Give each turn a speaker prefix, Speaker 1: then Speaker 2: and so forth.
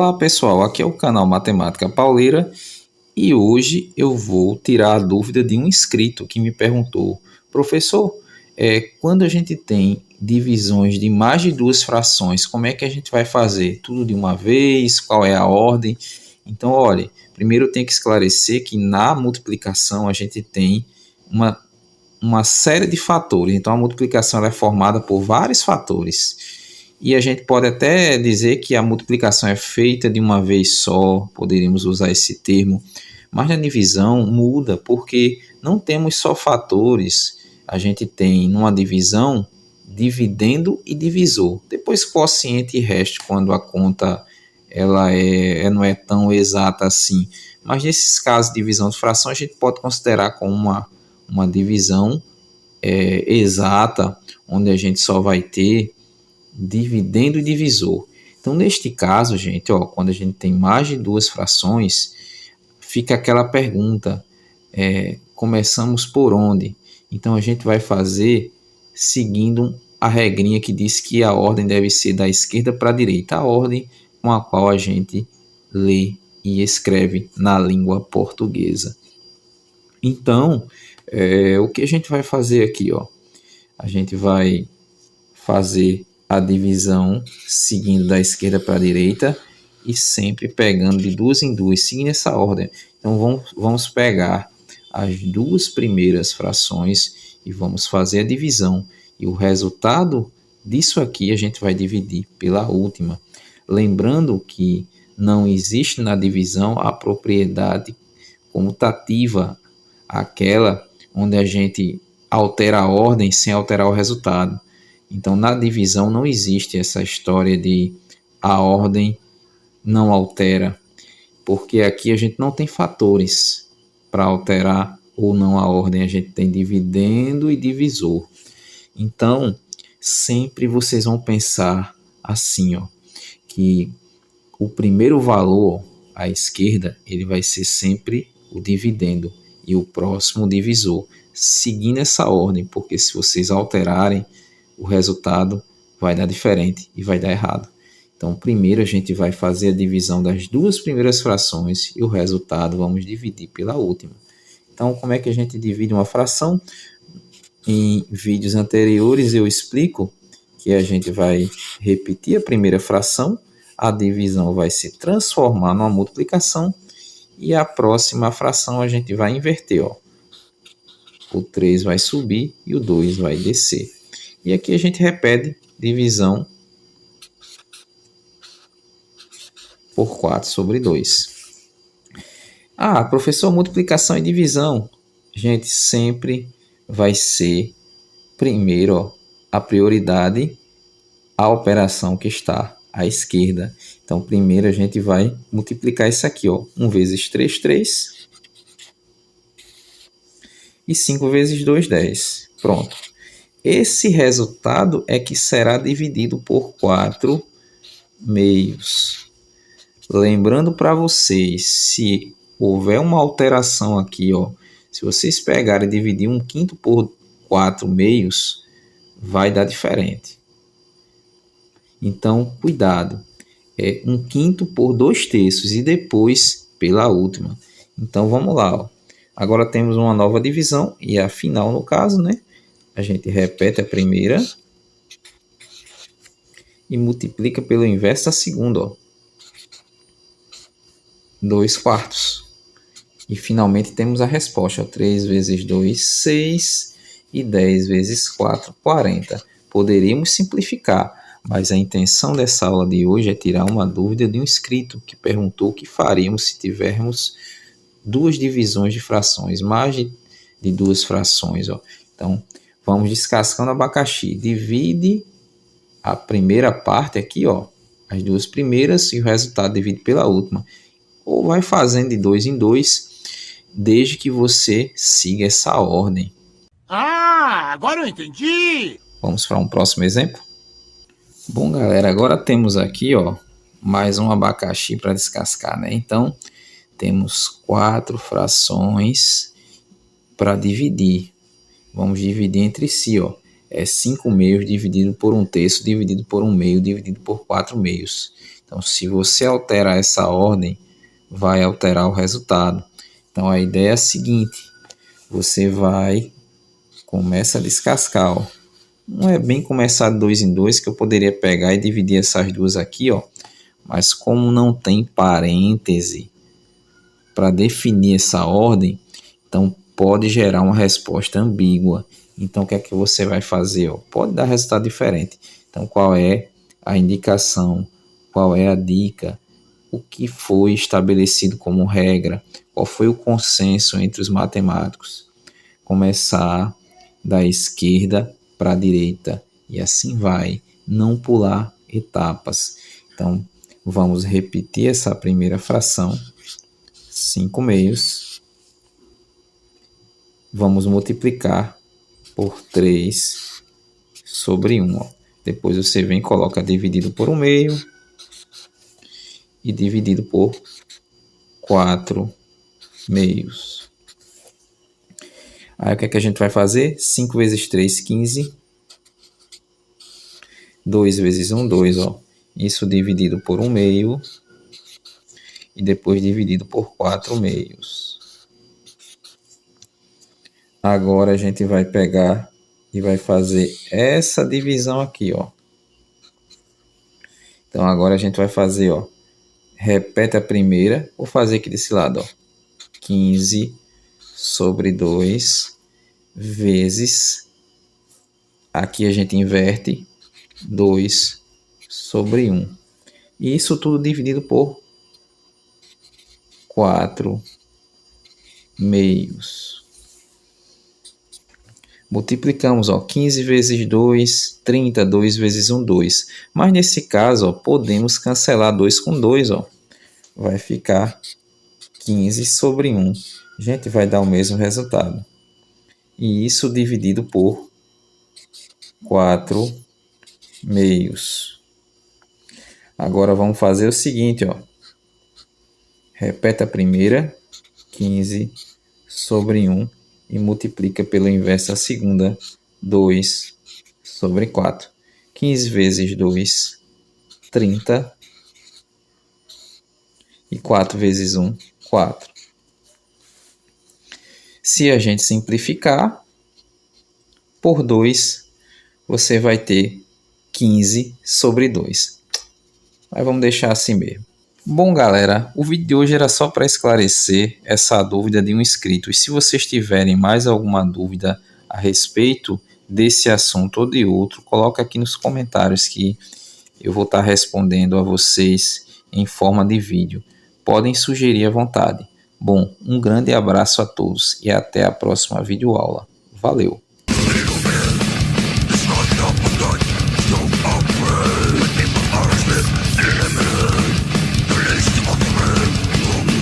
Speaker 1: Olá pessoal, aqui é o canal Matemática Pauleira e hoje eu vou tirar a dúvida de um inscrito que me perguntou: professor, quando a gente tem divisões de mais de duas frações, como é que a gente vai fazer? Tudo de uma vez? Qual é a ordem? Então, olha, primeiro eu tenho que esclarecer que na multiplicação a gente tem uma série de fatores. Então, a multiplicação ela é formada por vários fatores. E a gente pode até dizer que a multiplicação é feita de uma vez só, poderíamos usar esse termo, mas na divisão muda, porque não temos só fatores, a gente tem numa divisão dividendo e divisor. Depois quociente e resto, quando a conta não é tão exata assim. Mas nesses casos de divisão de fração, a gente pode considerar como uma divisão exata, onde a gente só vai ter dividendo e divisor. Então, neste caso, gente, quando a gente tem mais de duas frações, fica aquela pergunta, começamos por onde? Então, a gente vai fazer seguindo a regrinha que diz que a ordem deve ser da esquerda para a direita, a ordem com a qual a gente lê e escreve na língua portuguesa. Então, o que a gente vai fazer aqui? A gente vai fazer a divisão seguindo da esquerda para a direita e sempre pegando de duas em duas, seguindo essa ordem. Então vamos pegar as duas primeiras frações e vamos fazer a divisão. E o resultado disso aqui a gente vai dividir pela última. Lembrando que não existe na divisão a propriedade comutativa, aquela onde a gente altera a ordem sem alterar o resultado. Então, na divisão não existe essa história de a ordem não altera, porque aqui a gente não tem fatores para alterar ou não a ordem, a gente tem dividendo e divisor. Então, sempre vocês vão pensar assim, que o primeiro valor à esquerda, ele vai ser sempre o dividendo e o próximo o divisor, seguindo essa ordem, porque se vocês alterarem, o resultado vai dar diferente e vai dar errado. Então, primeiro a gente vai fazer a divisão das duas primeiras frações e o resultado vamos dividir pela última. Então, como é que a gente divide uma fração? Em vídeos anteriores eu explico que a gente vai repetir a primeira fração, a divisão vai se transformar numa multiplicação e a próxima fração a gente vai inverter. O 3 vai subir e o 2 vai descer. E aqui a gente repete divisão por 4 sobre 2. Professor, multiplicação e divisão. Gente, sempre vai ser primeiro a prioridade a operação que está à esquerda. Então, primeiro a gente vai multiplicar isso aqui. 1 vezes 3, 3. E 5 vezes 2, 10. Pronto. Esse resultado é que será dividido por 4 meios. Lembrando para vocês, se houver uma alteração aqui, se vocês pegarem e dividir 1/5 por 4 meios, vai dar diferente. Então, cuidado. 1/5 por 2/3 e depois pela última. Então, vamos lá. Agora temos uma nova divisão e a final no caso, né? A gente repete a primeira e multiplica pelo inverso da segunda. 2/4. E finalmente temos a resposta. 3 vezes 2, 6. E 10 vezes 4, 40. Poderíamos simplificar, mas a intenção dessa aula de hoje é tirar uma dúvida de um inscrito que perguntou o que faríamos se tivermos duas divisões de frações, mais de duas frações. Então, vamos descascando abacaxi. Divide a primeira parte aqui, as duas primeiras, e o resultado divide pela última. Ou vai fazendo de 2 em 2, desde que você siga essa ordem.
Speaker 2: Agora eu entendi!
Speaker 1: Vamos para um próximo exemplo? Bom, galera, agora temos aqui, mais um abacaxi para descascar, né? Então, temos 4 frações para dividir. Vamos dividir entre si, 5 meios dividido por 1/3, dividido por 1 meio, dividido por 4 meios. Então, se você alterar essa ordem, vai alterar o resultado. Então, a ideia é a seguinte: você começa a descascar, ó. Não é bem começar 2 em 2, que eu poderia pegar e dividir essas duas aqui, ó. Mas como não tem parêntese para definir essa ordem, então pode gerar uma resposta ambígua. Então, o que é que você vai fazer? Ó? Pode dar resultado diferente. Então, qual é a indicação? Qual é a dica? O que foi estabelecido como regra? Qual foi o consenso entre os matemáticos? Começar da esquerda para a direita e assim vai. Não pular etapas. Então, vamos repetir essa primeira fração. 5 meios. Vamos multiplicar por 3 sobre 1. Ó. Depois você vem e coloca dividido por 1 meio e dividido por 4 meios. Aí o que é que a gente vai fazer? 5 vezes 3, 15. 2 vezes 1, 2. Ó. Isso dividido por 1 meio e depois dividido por 4 meios. Agora a gente vai pegar e vai fazer essa divisão aqui, ó. Então agora a gente vai fazer, ó. Repete a primeira, vou fazer aqui desse lado, ó. 15 sobre 2 vezes, aqui a gente inverte, 2 sobre 1. E isso tudo dividido por 4 meios. Multiplicamos, ó, 15 vezes 2, 30, 2 vezes 1, 2. Mas nesse caso, ó, podemos cancelar 2 com 2, ó. Vai ficar 15 sobre 1. Gente, vai dar o mesmo resultado. E isso dividido por 4 meios. Agora vamos fazer o seguinte, ó. Repete a primeira, 15 sobre 1. E multiplica pelo inverso a segunda, 2 sobre 4. 15 vezes 2, 30. E 4 vezes 1, 4. Se a gente simplificar, por 2, você vai ter 15 sobre 2. Mas vamos deixar assim mesmo. Bom, galera, o vídeo de hoje era só para esclarecer essa dúvida de um inscrito. E se vocês tiverem mais alguma dúvida a respeito desse assunto ou de outro, coloca aqui nos comentários que eu vou estar respondendo a vocês em forma de vídeo. Podem sugerir à vontade. Bom, um grande abraço a todos e até a próxima videoaula. Valeu!